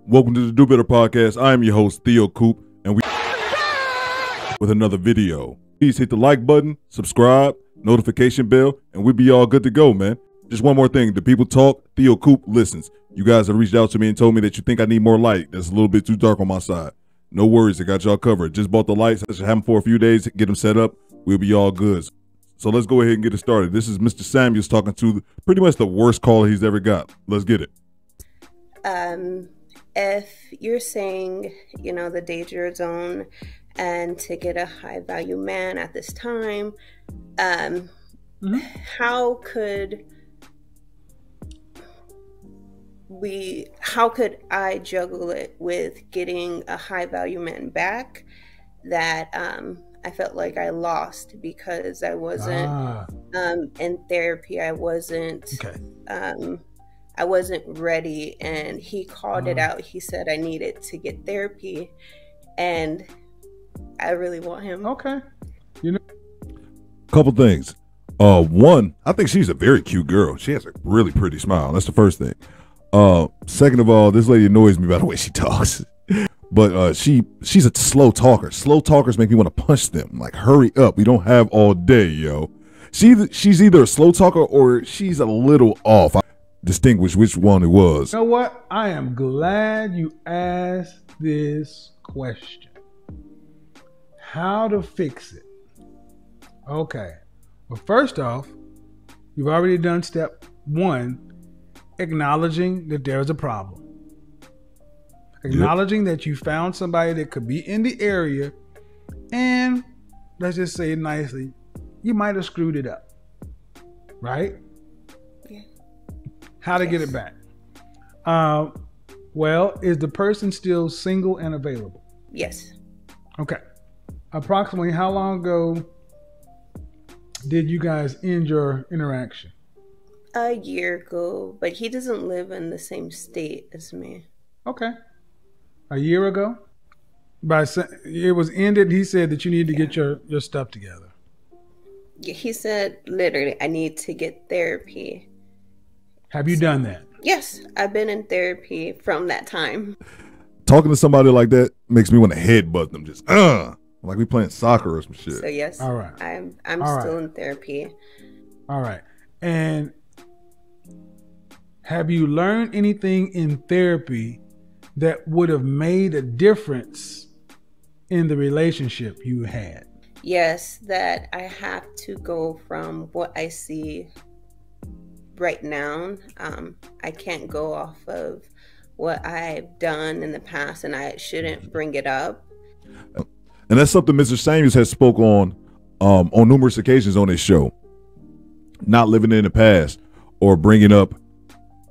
Welcome to the Do Better Podcast. I am your host, Theo Coop, and we with another video. Please hit the like button, subscribe, notification bell, and we'll be all good to go, man. Just one more thing. The people talk, Theo Coop listens. You guys have reached out to me and told me that you think I need more light. That's a little bit too dark on my side. No worries, I got y'all covered. Just bought the lights. I should have them for a few days, get them set up. We'll be all good. So let's go ahead and get it started. This is Mr. Samuels talking to pretty much the worst caller he's ever got. Let's get it. If you're saying, you know, the danger zone and to get a high value man at this time, how could I juggle it with getting a high value man back that I felt like I lost because I wasn't in therapy. I wasn't I wasn't ready, and he called it out. He said I needed to get therapy, and I really want him. Okay. You know, couple things. One, I think she's a very cute girl. She has a really pretty smile. That's the first thing. Second of all, this lady annoys me by the way she talks. But she's a slow talker. Slow talkers make me want to punch them. Like, hurry up. We don't have all day, yo. She's either a slow talker or she's a little off. I distinguish which one it was. You know what? I am glad you asked this question. How to fix it? Okay. Well, first off, you've already done step one, acknowledging that there's a problem. Acknowledging that you found somebody that could be in the area, and let's just say it nicely, you might have screwed it up. Right? Yeah. How to get it back? Well, is the person still single and available? Yes. Okay. Approximately how long ago did you guys end your interaction? A year ago, but he doesn't live in the same state as me. Okay. A year ago? It was ended. He said that you need to get your stuff together. He said, literally, I need to get therapy. Have you done that? Yes, I've been in therapy from that time. Talking to somebody like that makes me want to headbutt them. Just, like we playing soccer or some shit. So yes, all right. I'm still in therapy. All right. And have you learned anything in therapy that would have made a difference in the relationship you had? Yes, that I have to go from what I see right now. I can't go off of what I've done in the past, and I shouldn't bring it up. And that's something Mr. Samuels has spoke on numerous occasions on his show. Not living in the past, or bringing up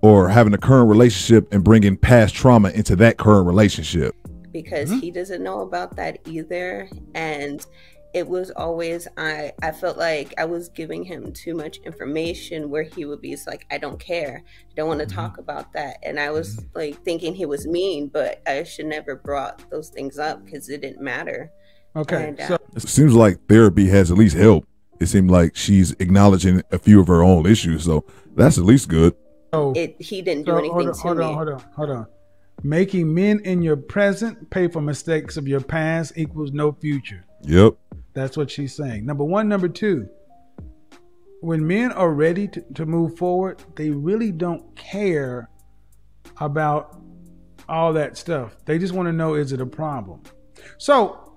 or having a current relationship and bringing past trauma into that current relationship. Because he doesn't know about that either. And it was always, I felt like I was giving him too much information where he would be like, I don't care. I don't want to talk about that. And I was like thinking he was mean, but I should never brought those things up because it didn't matter. Okay. And, So it seems like therapy has at least helped. It seemed like she's acknowledging a few of her own issues. So that's at least good. He didn't do anything to me. Hold on. Making men in your present pay for mistakes of your past equals no future. Yep. That's what she's saying. Number one. Number two, when men are ready to move forward, they really don't care about all that stuff. They just want to know, is it a problem? So,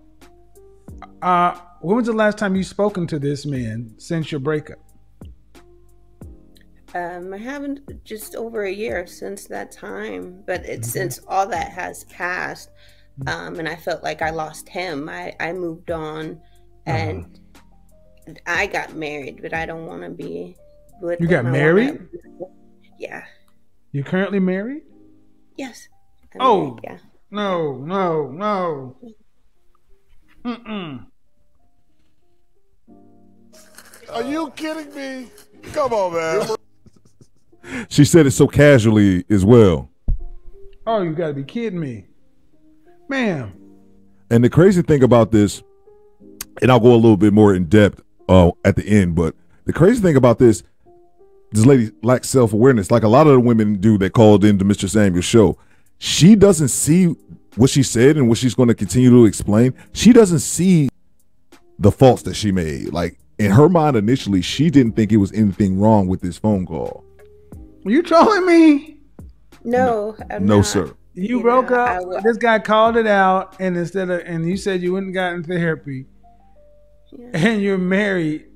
when was the last time you spoken to this man since your breakup? I haven't, just over a year since that time, but it's since all that has passed, and I felt like I lost him. I moved on, and I got married, but I don't want to be with him. You got married? Yeah. You currently married? Yes. I'm married, yeah. No. Are you kidding me? Come on, man. She said it so casually as well. Oh, you gotta be kidding me. Ma'am. And the crazy thing about this, and I'll go a little bit more in depth at the end, but the crazy thing about this lady lacks self-awareness, like a lot of the women do that called into Mr. Samuels' show. she doesn't see what she said and what she's going to continue to explain. She doesn't see the faults that she made. Like, in her mind initially, she didn't think it was anything wrong with this phone call. Are you trolling me? No, I'm No, not. sir. You broke up. This guy called it out, and and you said you wouldn't gotten therapy, and you're married,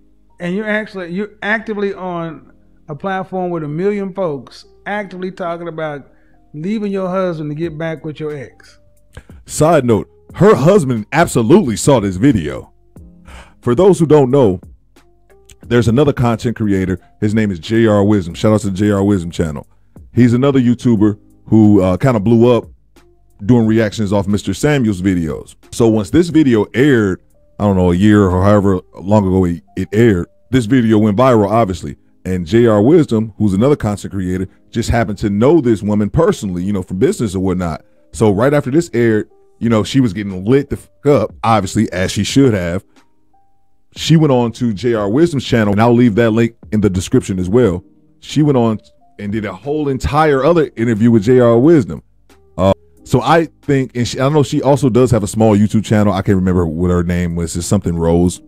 and you're actively on a platform with 1 million folks actively talking about leaving your husband to get back with your ex. Side note, her husband absolutely saw this video. For those who don't know, there's another content creator. His name is JR Wisdom. Shout out to the JR Wisdom channel. He's another YouTuber who kind of blew up doing reactions off Mr. Samuels videos. So once this video aired, I don't know, a year or however long ago it aired, this video went viral, obviously. And JR Wisdom, who's another content creator, just happened to know this woman personally, you know, from business or whatnot. So right after this aired, you know, she was getting lit the fuck up, obviously, as she should have. She went on to JR Wisdom's channel, and I'll leave that link in the description as well. She went on and did a whole entire other interview with JR Wisdom. So I think, and I know she also does have a small YouTube channel. I can't remember what her name was. It's something Rose.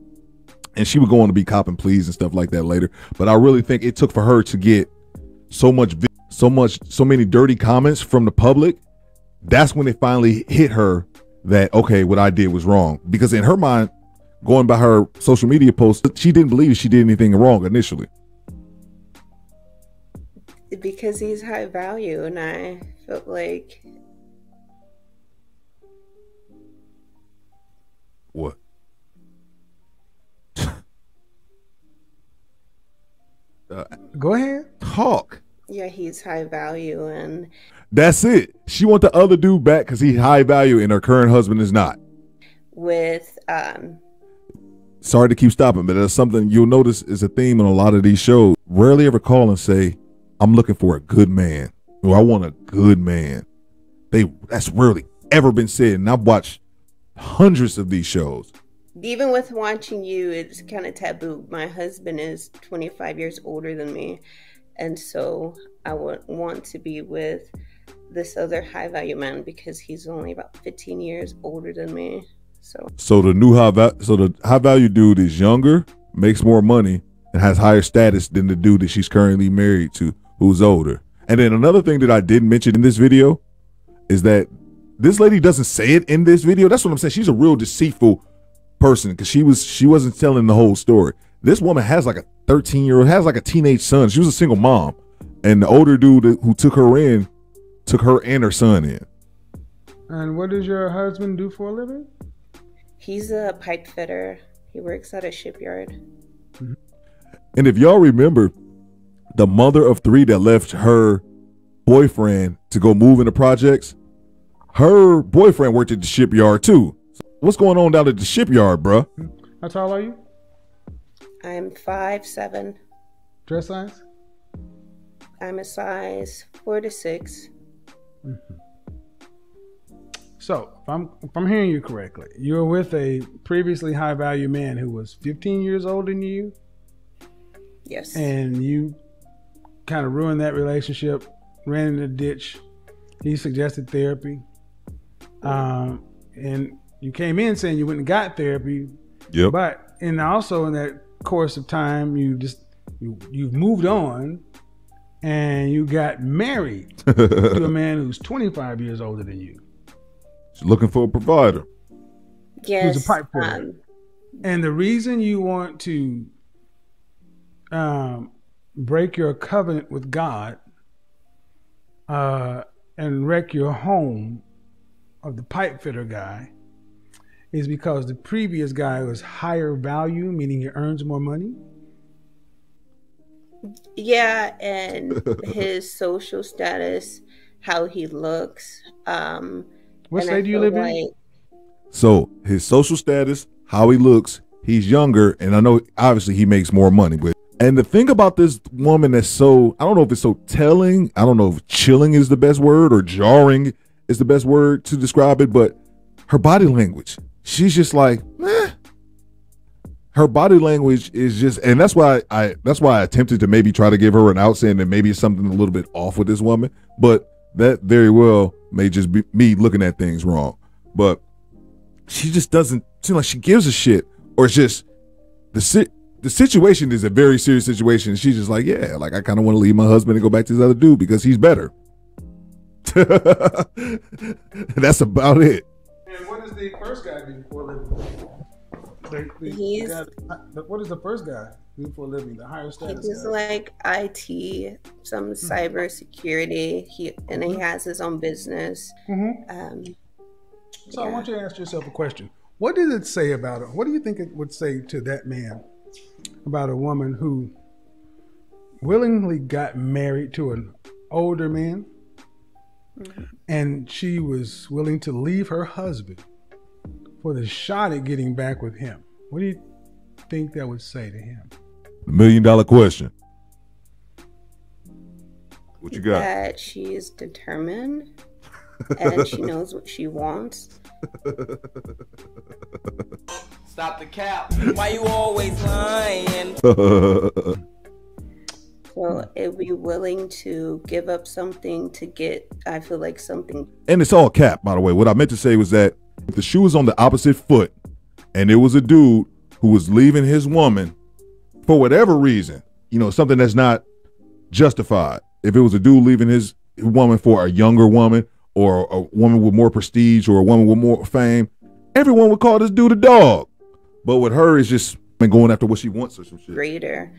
And she would go on to be Cop and Please and stuff like that later. But I really think it took for her to get so many dirty comments from the public. That's when it finally hit her that, okay, what I did was wrong. Because in her mind, going by her social media posts, she didn't believe she did anything wrong initially. Because he's high value, and I felt like... What? Go ahead. Talk. Yeah, he's high value, and... That's it. She want the other dude back because he's high value and her current husband is not. With... Sorry to keep stopping, but that's something you'll notice is a theme in a lot of these shows. Rarely ever call and say, I'm looking for a good man, or I want a good man. That's rarely ever been said, and I've watched hundreds of these shows. Even with watching you, it's kind of taboo. My husband is 25 years older than me, and so I would want to be with this other high value man because he's only about 15 years older than me. So the high value dude is younger, makes more money, and has higher status than the dude that she's currently married to, who's older. And then another thing that I didn't mention in this video is that this lady doesn't say it in this video. That's what I'm saying. She's a real deceitful person because she wasn't telling the whole story. This woman has like a 13-year-old, has like a teenage son. She was a single mom, and the older dude who took her and her son in. And what does your husband do for a living? He's a pipe fitter. He works at a shipyard. And if y'all remember, the mother of 3 that left her boyfriend to go move into projects, her boyfriend worked at the shipyard too. What's going on down at the shipyard, bruh? How tall are you? I'm 5'7". Dress size? I'm a size 4 to 6. Mm-hmm. So, if I'm hearing you correctly, you're with a previously high value man who was 15 years older than you? Yes. And you kind of ruined that relationship, ran in the ditch. He suggested therapy. And you came in saying you went and got therapy. Yep. But also in that course of time, you've moved on and you got married to a man who's 25 years older than you. She's looking for a provider. Yes. Who's a pipe fitter. And the reason you want to break your covenant with God and wreck your home of the pipe fitter guy is because the previous guy was higher value, meaning he earns more money. Yeah, and his social status, how he looks. What state do you live in? So his social status, how he looks, he's younger, and I know obviously he makes more money. And the thing about this woman that's so, I don't know if it's so telling, I don't know if chilling is the best word or jarring is the best word to describe it, but her body language, she's just like, eh. Her body language is just, and that's why I attempted to maybe try to give her an out, saying that maybe it's something a little bit off with this woman. But that very well may just be me looking at things wrong. But she just doesn't seem like she gives a shit, or it's just the situation is a very serious situation. And she's just like, yeah, like I kind of want to leave my husband and go back to this other dude because he's better. That's about it. And what does the first guy do for a living? What does the first guy do for a living? The higher status He does guy? like IT, some cyber security. He has his own business. So I want you to ask yourself a question. What does it say about it? What do you think it would say to that man about a woman who willingly got married to an older man, and she was willing to leave her husband for the shot at getting back with him? What do you think that would say to him? The $1 million question. What you got? That she is determined and she knows what she wants. Stop the cap. Why you always lying? So it'd be willing to give up something to get, I feel like, something. And it's all cap, by the way. What I meant to say was that if the shoe was on the opposite foot and there was a dude who was leaving his woman for whatever reason, you know, something that's not justified. If it was a dude leaving his woman for a younger woman or a woman with more prestige or a woman with more fame, everyone would call this dude a dog. But with her, it's just been going after what she wants or some shit. Greater.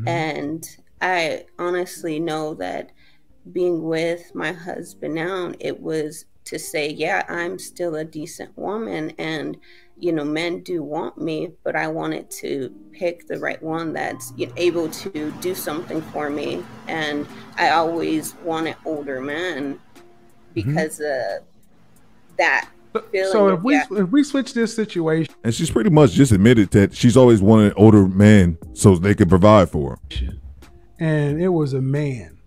And I honestly know that being with my husband now, it was to say, yeah, I'm still a decent woman, and you know, men do want me, but I wanted to pick the right one that's able to do something for me. And I always wanted older men because of that feeling. So if we switch this situation, And she's pretty much just admitted that she's always wanted older men so they could provide for her. and it was a man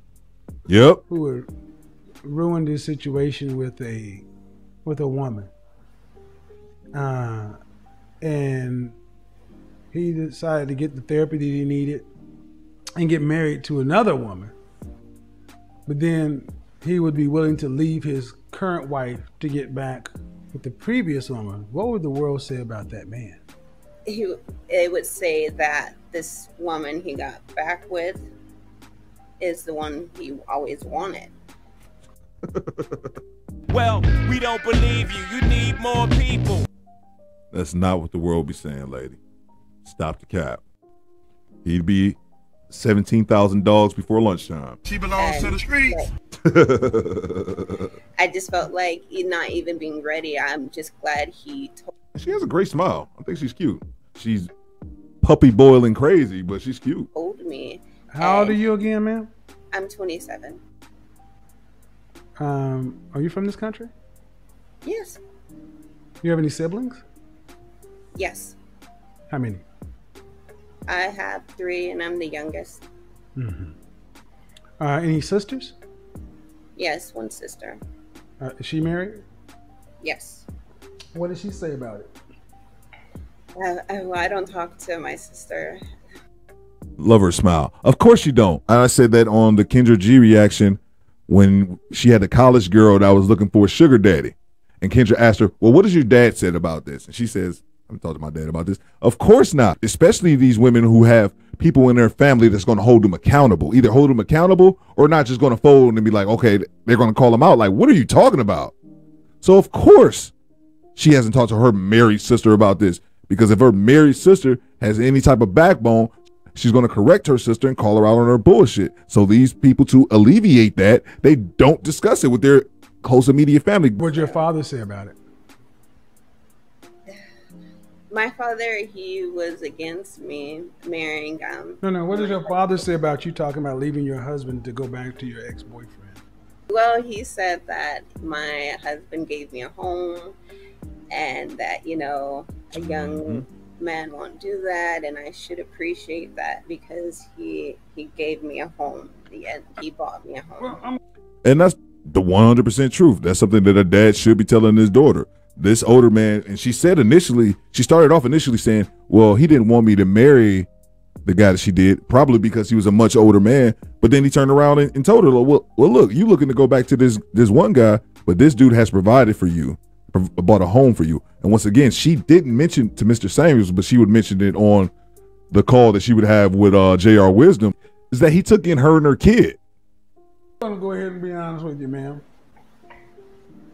Yep. who would ruin this situation with a woman, and he decided to get the therapy that he needed and get married to another woman, but then he would be willing to leave his current wife to get back with the previous woman. What would the world say about that man? It would say that this woman he got back with is the one he always wanted. Well, we don't believe you. You need more people. That's not what the world be saying, lady. Stop the cap. He'd be 17,000 dogs before lunchtime. She belongs to the streets. I just felt like not even being ready. I'm just glad he She has a great smile. I think she's cute. She's puppy boiling crazy, but she's cute. told me. How old are you again, ma'am? I'm 27. Are you from this country? Yes. You have any siblings? Yes. How many? I have 3 and I'm the youngest. Any sisters? Yes, 1 sister. Is she married? Yes. What did she say about it? I don't talk to my sister. Love her smile. Of course you don't. I said that on the Kendra G reaction when she had the college girl that was looking for a sugar daddy. And Kendra asked her, well, what does your dad said about this? And she says, I haven't talked to my dad about this. Of course not. Especially these women who have people in their family that's going to hold them accountable. Either hold them accountable or not just going to fold and be like, okay, they're going to call them out. Like, what are you talking about? So of course she hasn't talked to her married sister about this, because if her married sister has any type of backbone, she's going to correct her sister and call her out on her bullshit. So these people, to alleviate that, they don't discuss it with their close immediate family. What did your father say about it? My father, he was against me marrying. No. What did your father say about you talking about leaving your husband to go back to your ex-boyfriend? Well, he said that my husband gave me a home and that, you know, a young man won't do that, and I should appreciate that because he gave me a home. He bought me a home. And that's the 100% truth. That's something that a dad should be telling his daughter. This older man, and she said initially, she started off initially saying, well, he didn't want me to marry the guy that she did, probably because he was a much older man. But then he turned around and told her, well, look, you looking to go back to this one guy, but this dude has provided for you, bought a home for you. And once again, she didn't mention to Mr. Samuels, but she would mention it on the call that she would have with J.R. Wisdom, is that he took in her and her kid. I'm gonna go ahead and be honest with you, ma'am.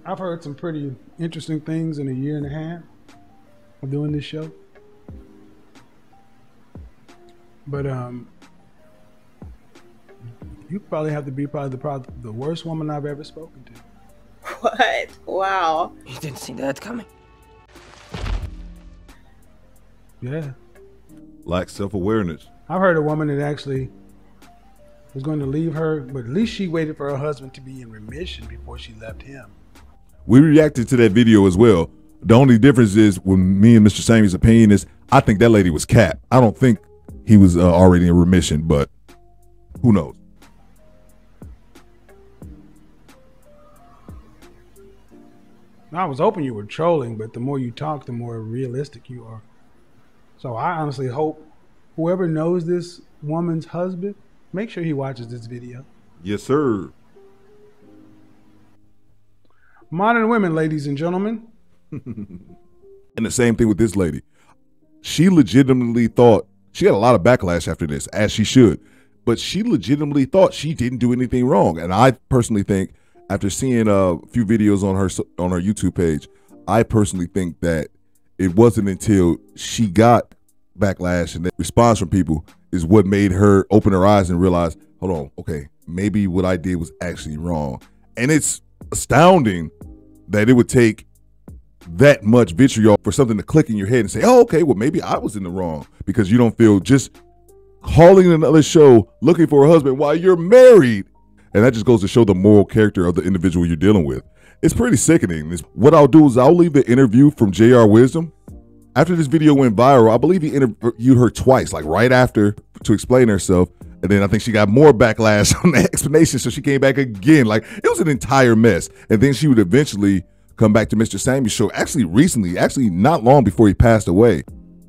I've heard some pretty interesting things in a year and a half of doing this show. But you probably have to be probably the worst woman I've ever spoken to. What? Wow. You didn't see that coming. Yeah. Lack self-awareness. I've heard a woman that actually was going to leave her, but at least she waited for her husband to be in remission before she left him. We reacted to that video as well. The only difference is, when me and Mr. Samuels' opinion is, I think that lady was capped. I don't think he was already in remission, but who knows? I was hoping you were trolling, but the more you talk, the more realistic you are. So I honestly hope whoever knows this woman's husband, make sure he watches this video. Yes, sir. Modern women, ladies and gentlemen. And the same thing with this lady. She legitimately thought, she had a lot of backlash after this, as she should, but she legitimately thought she didn't do anything wrong. And I personally think, after seeing a few videos on her YouTube page, I personally think that it wasn't until she got backlash and the response from people is what made her open her eyes and realize, hold on, okay, maybe what I did was actually wrong. And it's astounding that it would take that much vitriol for something to click in your head and say, oh, okay, well, maybe I was in the wrong, because you don't feel just calling another show looking for a husband while you're married. And that just goes to show the moral character of the individual you're dealing with. It's pretty sickening. What I'll do is I'll leave the interview from J.R. Wisdom. After this video went viral, I believe he interviewed her twice, like right after, to explain herself. And then I think she got more backlash on the explanation, so she came back again. Like, it was an entire mess. And then she would eventually come back to Mr. Samuels' show, actually recently, actually not long before he passed away.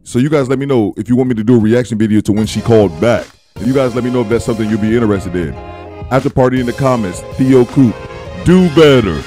So you guys let me know if you want me to do a reaction video to when she called back. And you guys let me know if that's something you'll be interested in. After party in the comments, Theo Coop, do better.